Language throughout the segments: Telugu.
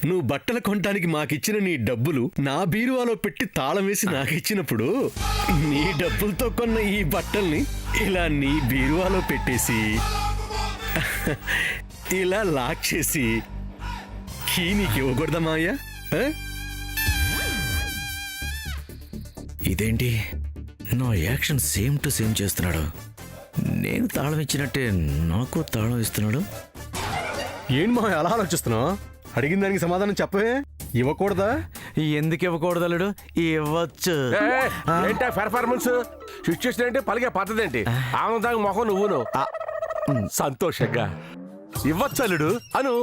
నువ్వు బట్టలు కొనడానికి మాకిచ్చిన నీ డబ్బులు నా బీరువాలో పెట్టి తాళం వేసి నాకిచ్చినప్పుడు నీ డబ్బులతో కొన్న ఈ బట్టల్ని ఇలా నీ బీరువాలో పెట్టేసి ఇలా లాక్ చేసి కీ నీకు ఇవ్వకూడదా మావయ్య? ఇదేంటి నా యాక్షన్ సేమ్ టు సేమ్ చేస్తున్నాడు. నేను తాళం ఇచ్చినట్టే నాకు తాళం ఇస్తున్నాడు. ఏంటి మావయ్య అలా ఆలోచిస్తున్నావు? అడిగిన దానికి సమాధానం చెప్పవే. ఇవ్వకూడదా? ఎందుకు ఇవ్వకూడదు అల్లుడు? ఇవ్వచ్చు. ఏంటా పెర్ఫార్మెన్స్? సిచ్యువేషన్ ఏంటి? పలిగే పద్ధతి ఏంటి? ఆనందంగా మొహం నువ్వును సంతోషంగా ఇవ్వచ్చు అల్లుడు అను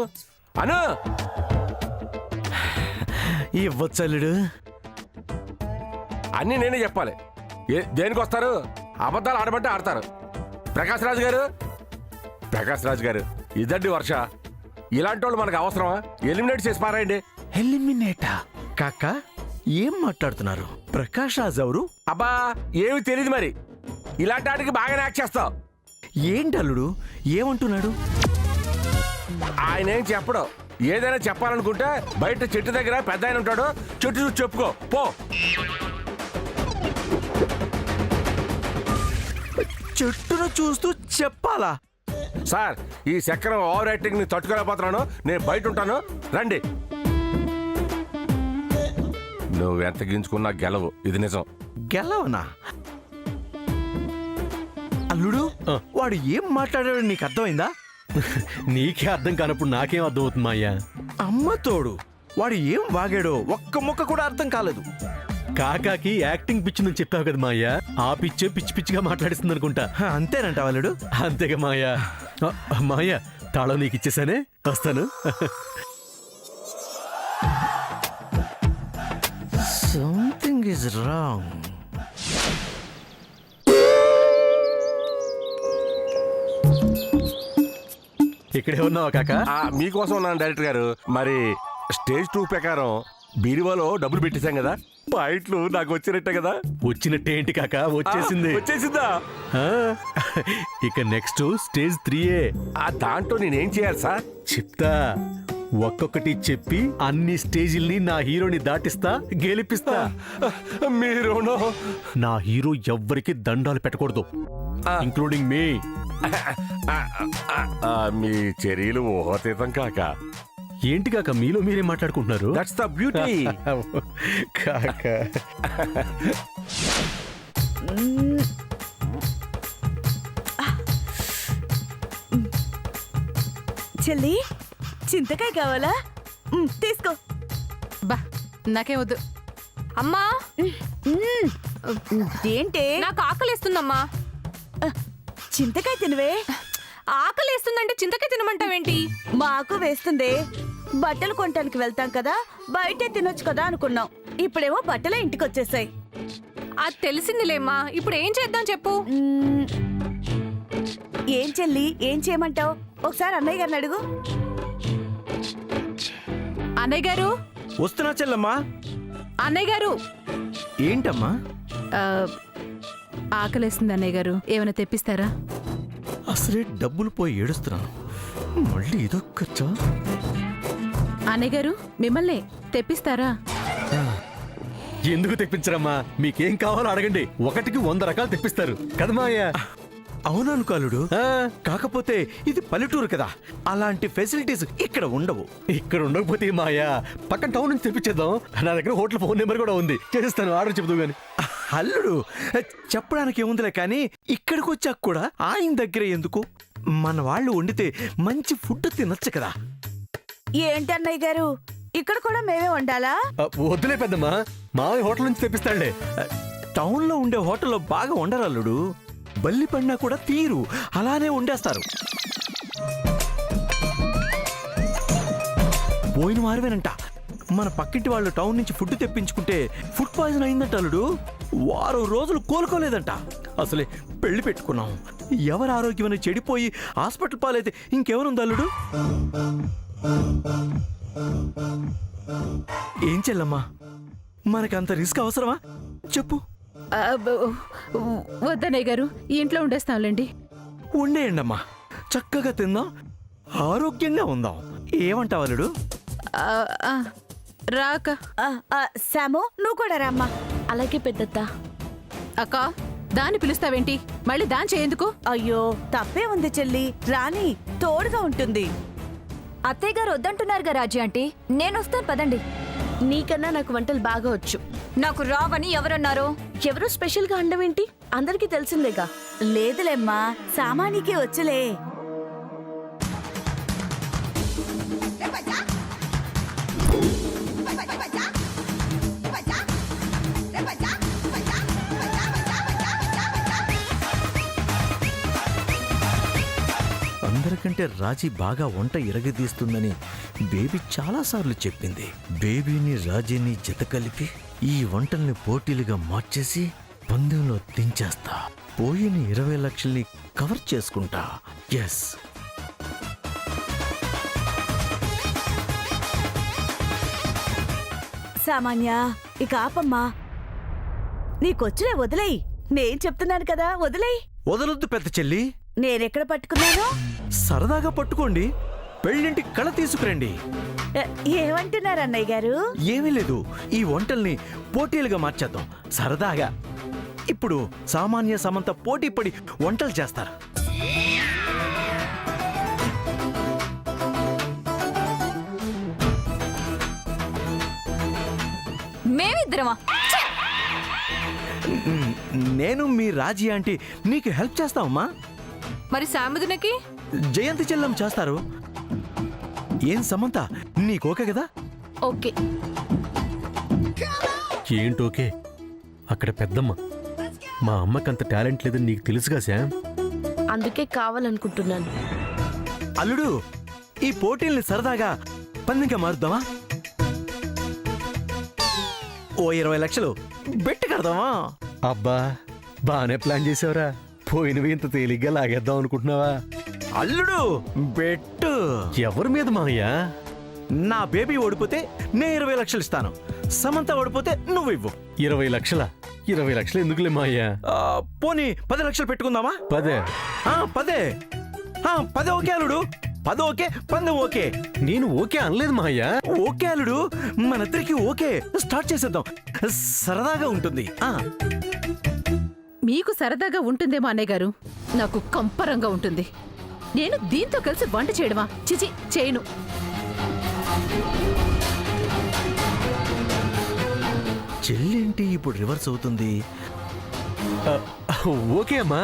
అను. ఇవ్వచ్చు అల్లుడు. అన్నీ నేనే చెప్పాలి. దేనికి వస్తారు? అబద్ధాలు ఆడమంటే ఆడతారు. ప్రకాష్ రాజు గారు ఇదండి వర్ష. ఇలాంటి వాళ్ళు మనకు అవసరమా? ఎలిమినేట్ చేసి పారాయండి. ఎలిమినేటా? కాక ఏం మాట్లాడుతున్నారు? ప్రకాష్ రాజ్ ఎవరు? అబ్బా ఏమి తెలియదు మరి. ఇలాంటి వాటికి బాగానే యాక్ట్ చేస్తావు. ఏంటి అల్లుడు ఏమంటున్నాడు? ఆయన ఏం చెప్పడు. ఏదైనా చెప్పాలనుకుంటే బయట చెట్టు దగ్గర పెద్ద ఆయన ఉంటాడు, చెట్టు చూసి చెప్పుకో పో. చెట్టును చూస్తూ చెప్పాలా? సార్ ఈ చక్రం ఓవర్ యాక్టింగ్ ని తట్టుకోలేకపోతున్నాను. నేను బయట ఉంటాను, రండి. నువ్వు ఎంత గించుకున్నా గెలవు, ఇది నిజం. గెలవనా? అల్లుడు వాడు ఏం మాట్లాడాడు నీకు అర్థమైందా? నీకే అర్థం కానప్పుడు నాకేం అర్థం అవుతుంది మాయ్యా? అమ్మ తోడు వాడు ఏం వాగాడో ఒక్క ముక్క కూడా అర్థం కాలేదు. కాకాకి యాక్టింగ్ పిచ్చిందని చెప్పావు కదా మాయ్యా, ఆ పిచ్చే పిచ్చి పిచ్చిగా మాట్లాడిస్తుంది అనుకుంటా. అంతేనంట అల్లుడు? అంతేగా మాయ్యా. మాయ్యా తాళం నీకు ఇచ్చేసానే, వస్తాను. Something is wrong. ఇక్కడే ఉన్నావా కాకా? మీకోసం ఉన్నాను డైరెక్టర్ గారు. మరి స్టేజ్ 2 ప్రకారం బీరువాలో డబ్బులు పెట్టేశాం కదా, పాయింట్లు నాకు వచ్చినట్టే కదా? వచ్చినట్టే ఏంటి కాకా, వచ్చేసింది. వచ్చేసిందా? ఇక నెక్స్ట్ స్టేజ్ 3. దాంట్లో నేనేం చేయాలి సార్? చెప్తా. ఒక్కొక్కటి చెప్పి అన్ని స్టేజిల్ని నా హీరోని దాటిస్తా, గెలిపిస్తా. మీరు నా హీరో ఎవ్వరికి దండాలు పెట్టకూడదు, ఇంక్లూడింగ్ మీ. మీ చర్యలు ఊహాతీతం కాక. ఏంటి కాక మీలో మీరే మాట్లాడుకుంటున్నారు? That's the beauty. కాక చెల్లి చింతకాయ కావాలా? తీసుకో. బా నాకే వద్దు అమ్మా. ఏంటే? నాకు ఆకలేస్తుందమ్మా. చింతకాయ తినవే. ఆకలేస్తుందంటే చింతకాయ తినమంటావేంటి? మాకు వేస్తుంది. బట్టలు కొనటానికి వెళ్తాం కదా, బయటే తినొచ్చు కదా అనుకున్నాం. ఇప్పుడేమో బట్టలే ఇంటికి వచ్చేసాయి. అది తెలిసిందిలేమ్మా. ఇప్పుడు ఏం చేద్దాం చెప్పు. ఏం చెల్లి, ఏం చేయమంటావు? ఒకసారి అన్నయ్య గారిని అడుగు. అన్నయ్య గారు. వస్తున్నా చెల్లమ్మా. అన్నయ్య గారు. ఏంటమ్మా? ఆకలేస్తుంది అన్నయ్య గారు, ఏమైనా తెప్పిస్తారా? అసలే డబ్బులు పోయి ఏడుస్తున్నాను, మళ్ళీ ఇదొక్కచ్చా? అన్నయ్య గారు మిమ్మల్ని తెప్పిస్తారా? ఎందుకు తెప్పించరమ్మా? మీకేం కావాలో అడగండి, 1కి 100 రకాలు తెప్పిస్తారు కదా మాయ్యా? అవుననుకోలుడు. కాకపోతే ఇది పల్లెటూరు కదా, అలాంటి ఫెసిలిటీస్ ఇక్కడ ఉండవు. ఇక్కడ ఉండకపోతే మాయా పక్కన టౌన్ నుంచి తెప్పించేద్దాం. నా దగ్గర హోటల్ ఫోన్ నెంబర్ కూడా ఉంది, చేస్తాను, ఆర్డర్ చెబుతూ గాని. అల్లుడు చెప్పడానికి ఏముందిలే కానీ, ఇక్కడికి వచ్చాక కూడా ఆయన దగ్గర ఎందుకు? మన వాళ్ళు వండితే మంచి ఫుడ్ తినొచ్చు కదా. ఏంటి అన్నయ్య గారు, ఇక్కడ కూడా మేమే వండాలా? వద్దులే పెద్దమ్మా, మా హోటల్ నుంచి తెప్పిస్తాడులే. టౌన్ లో ఉండే హోటల్లో బాగా వండరు అల్లుడు. బల్లి పడినా కూడా తీరు అలానే వండేస్తారు. పోయిన వారమేనంట మన పక్కింటి వాళ్ళు టౌన్ నుంచి ఫుడ్ తెప్పించుకుంటే ఫుడ్ పాయిజన్ అయిందంట అల్లుడు. 1 రోజులు కోలుకోలేదంట. అసలే పెళ్లి పెట్టుకున్నాం, ఎవరి ఆరోగ్యమని చెడిపోయి హాస్పిటల్ పాలైతే ఇంకెవరుంది అల్లుడు? ఏం చెల్లమ్మా, మనకంత రిస్క్ అవసరమా చెప్పు? వద్దన్నయ్య గారు, ఇంట్లో ఉండేస్తాంలేండి. ఉండేయండమ్మా, చక్కగా తిందాం, ఆరోగ్యంగా ఉందాం. ఏమంటావు అల్లుడు? రాక శాము నువ్వు కూడా రామ్మా. అలాగే పెద్దత్త. అక్క దాన్ని పిలుస్తావేంటి? మళ్ళీ దాని చేయందుకు? అయ్యో తప్పే ఉంది చెల్లి, రాని తోడుగా ఉంటుంది. అత్తయ్య గారు వద్దంటున్నారుగా రాజీ ఆంటీ. నేను వస్తాను పదండి. నీకన్నా నాకు వంటలు బాగా వచ్చు. నాకు రావని ఎవరన్నారు? ఎవరో స్పెషల్ గా అండం ఏంటి? అందరికీ తెలిసిందేగా. లేదులేమ్మా, సామానికి వచ్చులే. అందరికంటే రాజీ బాగా వంట ఇరగదీస్తుందని బేబీ చాలాసార్లు చెప్పింది. బేబీని రాజీని జత కలిపి ఈ వంటల్ని పోటీలుగా మార్చేసి పందెంలో దించేస్తా. పోయిన 20 లక్షల్ని కవర్ చేసుకుంటా. ఎస్. సామాన్య ఇక ఆపమ్మా, నీకొచ్చులే, వదిలేయ్. నేను చెప్తున్నాను కదా, వదిలేయ్. వదలొద్దు పెద్ద చెల్లి. నేనెక్కడ పట్టుకున్నాను? సరదాగా పట్టుకోండి. పెళ్ళింటి కళ తీసుకురండి. ఏమంటున్నారు అన్నయ్య గారు? ఏమీ లేదు, ఈ వంటల్ని పోటీలుగా మార్చేద్దాం సరదాగా. ఇప్పుడు సామాన్య సమంత పోటీ పడి వంటలు చేస్తారు. మేమిద్దరమా? నేను మీ రాజీ ఆంటీ నీకు హెల్ప్ చేస్తామమ్మా. మరి సాముదినకి? జయంతి చెల్లం చేస్తారు. ఏం సమంత, నీకోకే కదా? ఓకే. ఏంటోకే? అక్కడ పెద్దమ్మ. మా అమ్మకంత టాలెంట్ లేదని నీకు తెలుసుగా శామ్. అందుకే కావాలనుకుంటున్నాను. అల్లుడు, ఈ పోటీల్ని సరదాగా పందెంగా మారుద్దామా? ఓ 20 లక్షలు బెట్టు కడదామా? అబ్బా, బానే ప్లాన్ చేసావురా. పోయినవి ఇంత తేలిగ్గా లాగేద్దాం అనుకుంటున్నావా? అల్లుడు బెట్టు. ఎవరి మీద మావయ్య? నా బేబీ ఓడిపోతే నేను 20 లక్షలు ఇస్తాను. సమంత ఓడిపోతే నువ్వు ఇవ్వు. 20 లక్షల? 20 లక్షలు ఎందుకులే మావయ్య? పోనీ 10 లక్షలు పెట్టుకుందామా? 10? 10. 10 ఓకే అల్లుడు. 10 ఓకే, పందెం ఓకే. నేను ఓకే అనలేదు మావయ్య. ఓకే అల్లుడు, మనిద్దరికి ఓకే. స్టార్ట్ చేసేద్దాం, సరదాగా ఉంటుంది. మీకు సరదాగా ఉంటుందేమో అన్నయ్య గారు, నాకు కంపరంగా ఉంటుంది. నేను దీంతో కలిసి వంట చేయడమా? చిచి, చేయను. చెల్లేంటి ఇప్పుడు రివర్స్ అవుతుంది? ఓకే అమ్మా,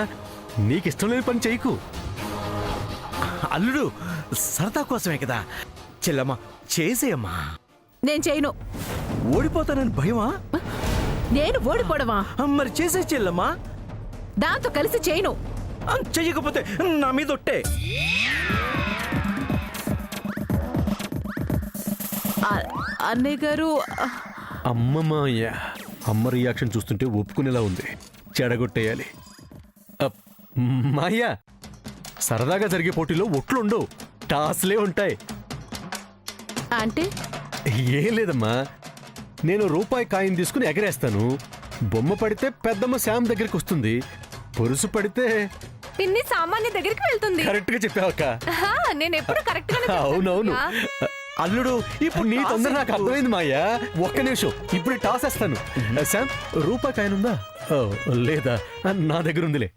నీకిష్టం లేని పని చేయకు. అల్లుడు సరదా కోసమే కదా. చెల్లమ్మా చేసేయమ్మా. నేను చేయను. ఓడిపోతానని భయమా? నేను ఓడిపోవడమా? మరి చేసే చెల్లమ్మా. దాంతో కలిసి చేయను. చెయ్యకపోతే నా మీద ఒట్టే. అన్నయ్య గారు, అమ్మ మావయ్య, అమ్మ రియాక్షన్ చూస్తుంటే ఒప్పుకునేలా ఉంది. చెడగొట్టేయాలి. మాయ్యా, సరదాగా జరిగే పోటీలో ఒట్లుండవు, టాస్లే ఉంటాయి. అంటే ఏం లేదమ్మా, నేను రూపాయి కాయిన్ తీసుకుని ఎగరేస్తాను. బొమ్మ పడితే పెద్దమ్మ శామ్ దగ్గరికి వస్తుంది. పొరుసు పడితే పిన్ని సామాన్య దగ్గరికి వెళ్తుంది. కరెక్ట్ గా చెప్పావక్క. నేను ఎప్పుడు కరెక్ట్ గా అవునవును. అల్లుడు ఇప్పుడు నీ తొందర నాకు అర్థమైంది మాయా. ఒక్క నిమిషం, ఇప్పుడు టాస్ వేస్తాను. శామ్, రూపాయి కాయిన్ ఉందా? ఓ, లేదా, నా దగ్గర ఉందిలే.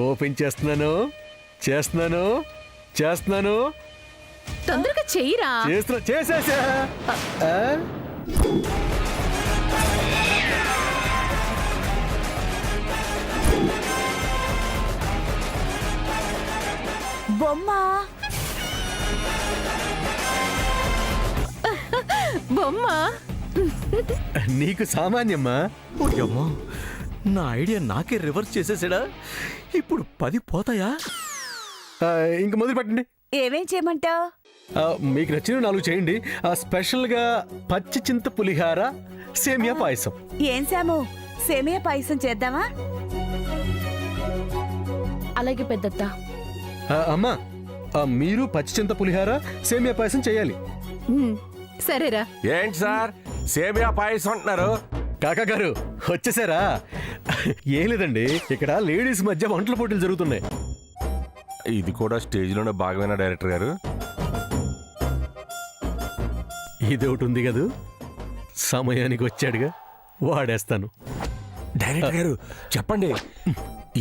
ఓపెన్ చేస్తున్నాను, చేస్తున్నాను, చేస్తున్నాను. తొందరగా చెయ్యరా. చేసేసా. బొమ్మ బొమ్మ నీకు సామాన్యమ్మా. ఓయమ్మో, నా ఐడియా నాకే రివర్స్ చేసేసాడా? ఇప్పుడు 10 పోతాయా? ఇంక మొదలు పెట్టండి. ఏమేం చేయమంటావు? మీకు నచ్చిన 4 చేయండి. స్పెషల్గా పచ్చి చింత పులిహార, సేమియా పాయసం. ఏం సాము, సేమియా పాయసం చేద్దామా? అలాగే పెద్దత్త. అమ్మా, మీరు పచ్చి చింత పులిహార, సేమియా పాయసం చేయాలి. సరేరా. ఏంటి సార్ సేమియా పాయసం అంటున్నారు? కాకా గారు వచ్చేసారా? ఏం లేదండి, ఇక్కడ లేడీస్ మధ్య వంటల పోటీలు జరుగుతున్నాయి. ఇది కూడా స్టేజ్లోనే భాగమైన డైరెక్టర్ గారు. ఇది ఒకటి ఉంది కదూ, సమయానికి వచ్చాడుగా, వాడేస్తాను. డైరెక్టర్ గారు చెప్పండి,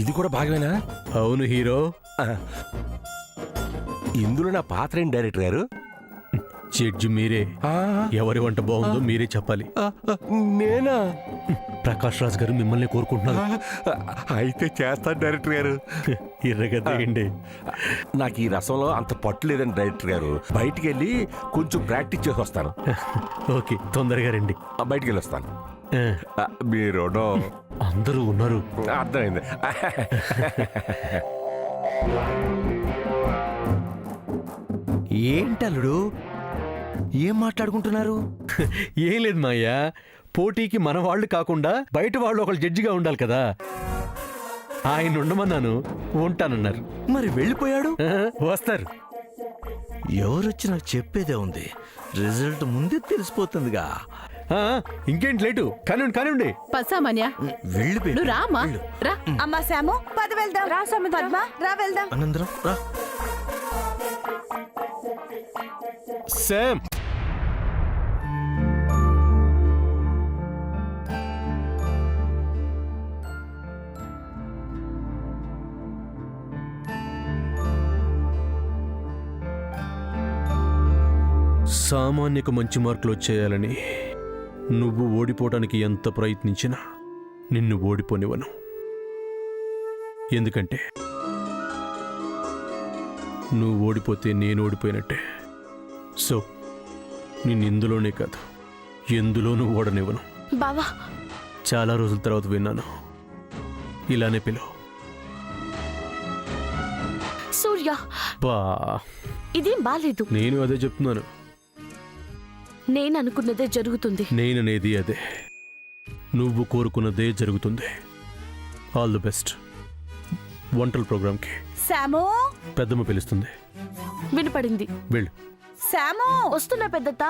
ఇది కూడా భాగమేనా? అవును హీరో. ఇందులో నా పాత్ర ఏంటి డైరెక్టర్ గారు? జడ్జి మీరే. ఎవరి వంట బాగుందో మీరే చెప్పాలి. నేనా? ప్రకాష్ రాజ్ గారు మిమ్మల్ని కోరుకుంటున్నారు. అయితే చేస్తాను డైరెక్టర్ గారు. ఇర్రగద్దేయండి. నాకు ఈ రసంలో అంత పట్టు లేదండి డైరెక్టర్ గారు. బయటికి వెళ్ళి కొంచెం ప్రాక్టీస్ చేసి వస్తాను. ఓకే, తొందరగా రండి. బయటికి వెళ్ళి వస్తాను. మీరు అందరూ ఉన్నారు. అర్థమైంది. ఏంటల్లుడు, ఏం మాట్లాడుకుంటున్నారు? ఏం లేదు మాయ్య, పోటీకి మన వాళ్ళు కాకుండా బయట వాళ్ళు ఒకళ్ళు జడ్జిగా ఉండాలి కదా. ఆయన ఉండమన్నాను, ఉంటానన్నారు. మరి వెళ్ళిపోయాడు. వస్తారు. ఎవరొచ్చి నాకు చెప్పేదే ఉంది, రిజల్ట్ ముందే తెలిసిపోతుందిగా. ఇంకేంటి లేటు, కానివ్వండి కానివ్వండి. పసామాన్య, వెళ్ళిపోయాడు. నువ్వు రామా, రా. అమ్మా సాము, పద వెళ్దాం. రా పద్మ, రా వెళ్దాం. అనంతరం రా. శామ్, సామాన్యకు మంచి మార్కులు వచ్చేయాలని నువ్వు ఓడిపోవటానికి ఎంత ప్రయత్నించినా నిన్ను ఓడిపోనివ్వను. ఎందుకంటే నువ్వు ఓడిపోతే నేను ఓడిపోయినట్టే. సో నిన్ను ఇందులోనే కాదు, ఎందులోనూ ఓడనివ్వను. బావా, చాలా రోజుల తర్వాత విన్నాను, ఇలానే పిలువు. సూర్య, బా, ఇదేం బాలేదు. నేను అదే చెప్తున్నాను. నేను అనుకున్నదే జరుగుతుంది. నేననేది అదే, నువ్వు కోరుకున్నదే జరుగుతుంది. All the best. వంటల ప్రోగ్రాంకి సాము, పెద్దమ్మ పిలుస్తుంది. వినపడింది. వెళ్ళు. సాము, వస్తున్నా పెద్దత్త.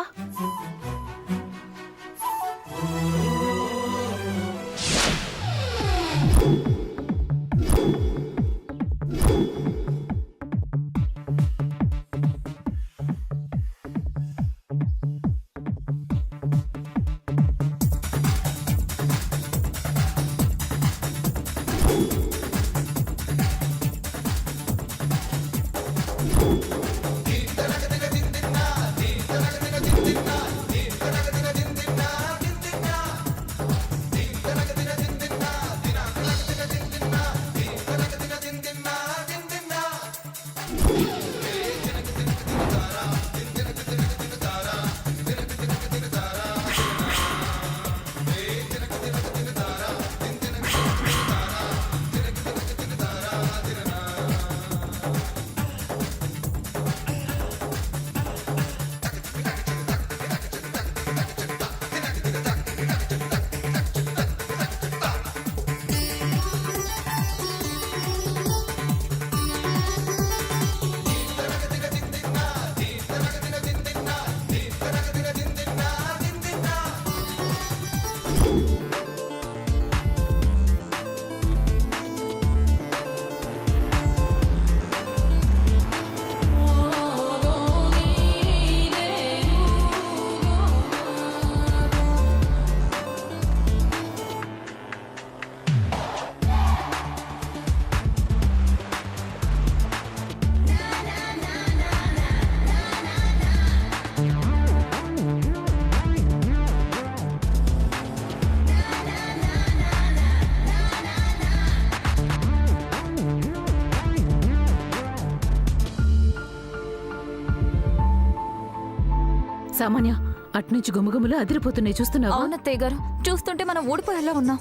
సామాన్య, అట్నుంచి గుమగుమలు అదిరిపోతున్నాయి, చూస్తున్నావా? అవునత్తయ్య గారు, చూస్తుంటే మనం ఓడిపోయేలా ఉన్నాం.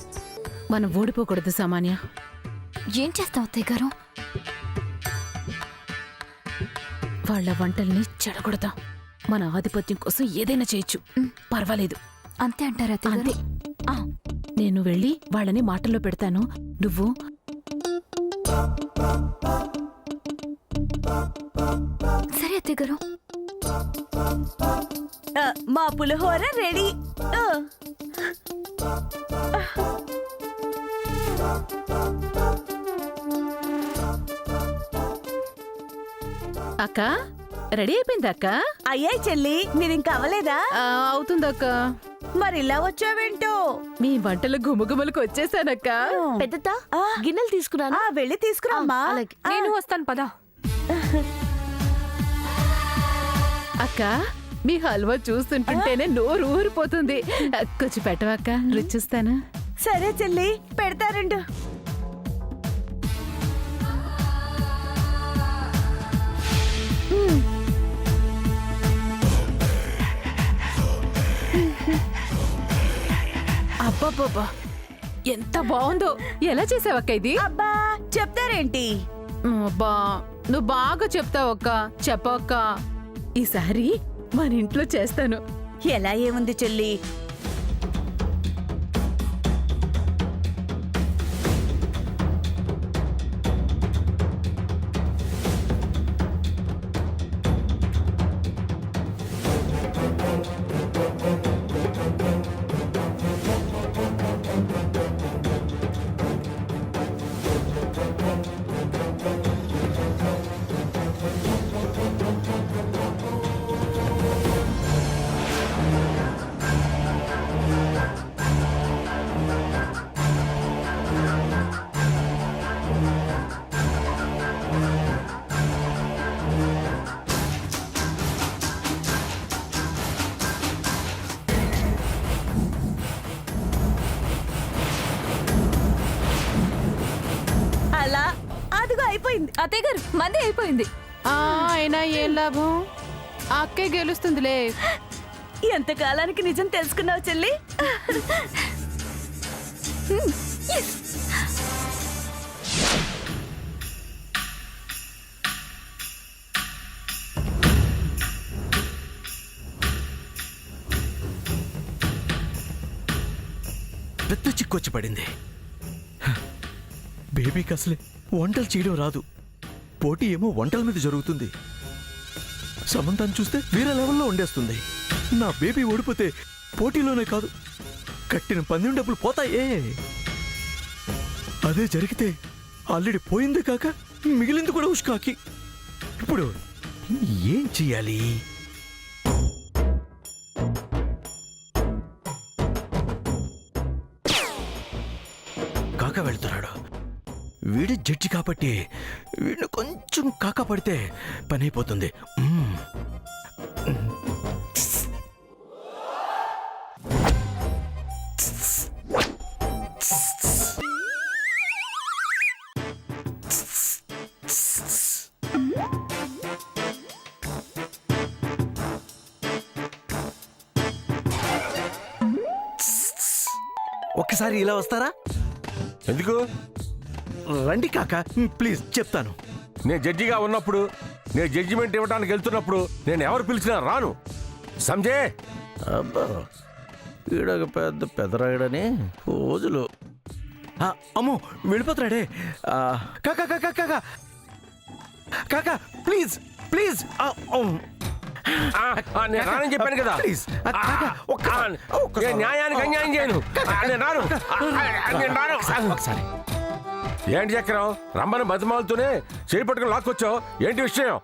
మనం ఓడిపోకూడదు సామాన్య. ఏం చేస్తావు అత్తయ్య గారు? వాళ్ళ వంటల్ని చెడగొడతాం. మన ఆధిపత్యం కోసం ఏదైనా చేయొచ్చు. పర్వాలేదు. అంతే అంటారా అత్తయ్య అంతే. గారు? ఆ, నేను వెళ్ళి వాళ్ళని మాటల్లో పెడతాను. నువ్వు సరే అత్తయ్య గారు. మా పులిహోర రెడీ. అక్క రెడీ అయిపోయింది అక్క. అయ్యాయి చెల్లి, మీరింక అవ్వలేదా? అవుతుందక్క. మరి ఇలా వచ్చావేంటో? మీ వంటలు గుమగుమలకు వచ్చేసానక్క. పెద్దత్త గిన్నెలు తీసుకురానా? వెళ్ళి తీసుకురామ్మా. అలాగే. నేను వస్తాను పదా. అక్క మీ హల్వా చూస్తుంటుంటేనే నోరు ఊరిపోతుంది. కొంచెం పెట్టవక్క, రుచి చూస్తాను. సరే చెల్లి, పెడతారండు. అబ్బబ్బబ్బా ఎంత బాగుందో. ఎలా చేసావక్క ఇది? అబ్బా చెప్తారేంటి? అబ్బా నువ్వు బాగా చెప్తావక్క. చెప్పక్క, ఈసారి మన ఇంట్లో చేస్తాను. ఎలా ఏముంది చెల్లి, అలా అదిగో అయిపోయింది. అత్తయ్య గారు మంది అయిపోయింది. అయినా ఏం లాభం, అక్కే గెలుస్తుందిలే. ఎంతకాలానికి నిజం తెలుసుకున్నావు చెల్లి? పెద్ద చిక్కొచ్చి పడింది. బేబీకి అసలే వంటలు చేయడం రాదు. పోటీ ఏమో వంటల మీద జరుగుతుంది. సమంతాన్ని చూస్తే వేరే లెవెల్లో వండేస్తుంది. నా బేబీ ఓడిపోతే పోటీలోనే కాదు, కట్టిన పందెం డబ్బులు పోతాయే. అదే జరిగితే ఆల్రెడీ పోయింది కాక మిగిలింది కూడా ఉష్కాకి. ఇప్పుడు ఏం చెయ్యాలి? కాక వెళ్తున్నాడు. వీడి జడ్జి కాబట్టి వీడిని కొంచెం కాక పడితే పని అయిపోతుంది. ఒక్కసారి ఇలా వస్తారా? ఎందుకు? రండి కాక, ప్లీజ్ చెప్తాను. నేను జడ్జిగా ఉన్నప్పుడు, నేను జడ్జిమెంట్ ఇవ్వడానికి వెళ్తున్నప్పుడు నేను ఎవరు పిలిచినా రాను. సంజే. అబ్బా ఈడొక పెద్ద పెదరాయుడని రోజులు. అమ్మో వెళ్ళిపోతున్నాడే. కాకా కాకా కాకా కాకా ప్లీజ్ ప్లీజ్. నేను రానని చెప్పాను కదా. ప్లీజ్ నేను న్యాయానికి అన్యాయం చేయను. నేను రాను. నేను రాను. ఒకసారి ఏంటి చక్రం, రమ్మని బతిమాలతోనే చేయి పట్టుకుని లాక్కొచ్చావు. ఏంటి విషయం?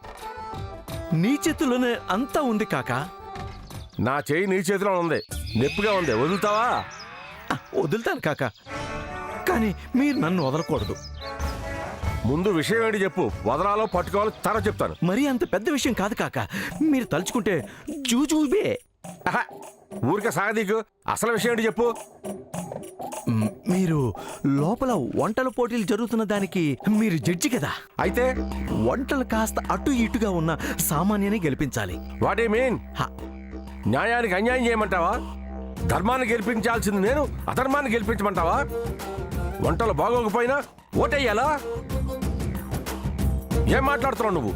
నీ చేతుల్లోనే అంతా ఉంది కాకా. నా చేయి నీ చేతిలో ఉంది, నొప్పిగా ఉంది. వదులుతావా? వదులుతాను కాకా, కానీ మీరు నన్ను వదలకూడదు. ముందు విషయం ఏంటి చెప్పు. వదలాలో పట్టుకోవాలో తర్వాత చెప్తాను. మరీ అంత పెద్ద విషయం కాదు కాక. మీరు తలుచుకుంటే జూజూబే. ఊరికే సాగదీకు. అసలు విషయం ఏంటి చెప్పు. మీరు లోపల వంటల పోటీలు జరుగుతున్న దానికి మీరు జడ్జి కదా. అయితే వంటలు కాస్త అటు ఇటుగా ఉన్న సామాన్యనే గెలిపించాలి. What you mean? హ, న్యాయానికి అన్యాయం చేయమంటావా? ధర్మాన్ని గెలిపించాల్సింది నేను, అధర్మాన్ని గెలిపించమంటావా? వంటలు బాగోకపోయినా ఓటేయాలా? ఏం మాట్లాడుతున్నావు నువ్వు?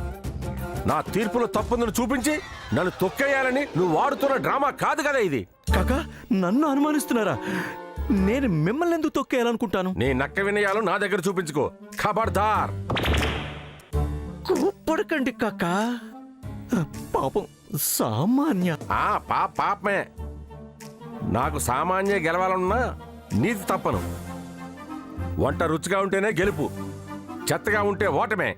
నా తీర్పులో తప్పుందని చూపించి నన్ను తొక్కేయాలని నువ్వు వాడుతున్న డ్రామా కాదు కదా ఇది. కాకా నన్ను అనుమానిస్తున్నారా? నేను మిమ్మల్ని ఎందుకు తొక్కేయాలనుకుంటాను? నీ నక్క వినయాలు నా దగ్గర చూపించుకో, ఖబర్దార్. కోప్పడకండి కాకా, పాపం సామాన్య. పాపమే. నాకు సామాన్య గెలవాలన్నా నీతి తప్పను. వంట రుచిగా ఉంటేనే గెలుపు, చెత్తగా ఉంటే ఓటమే.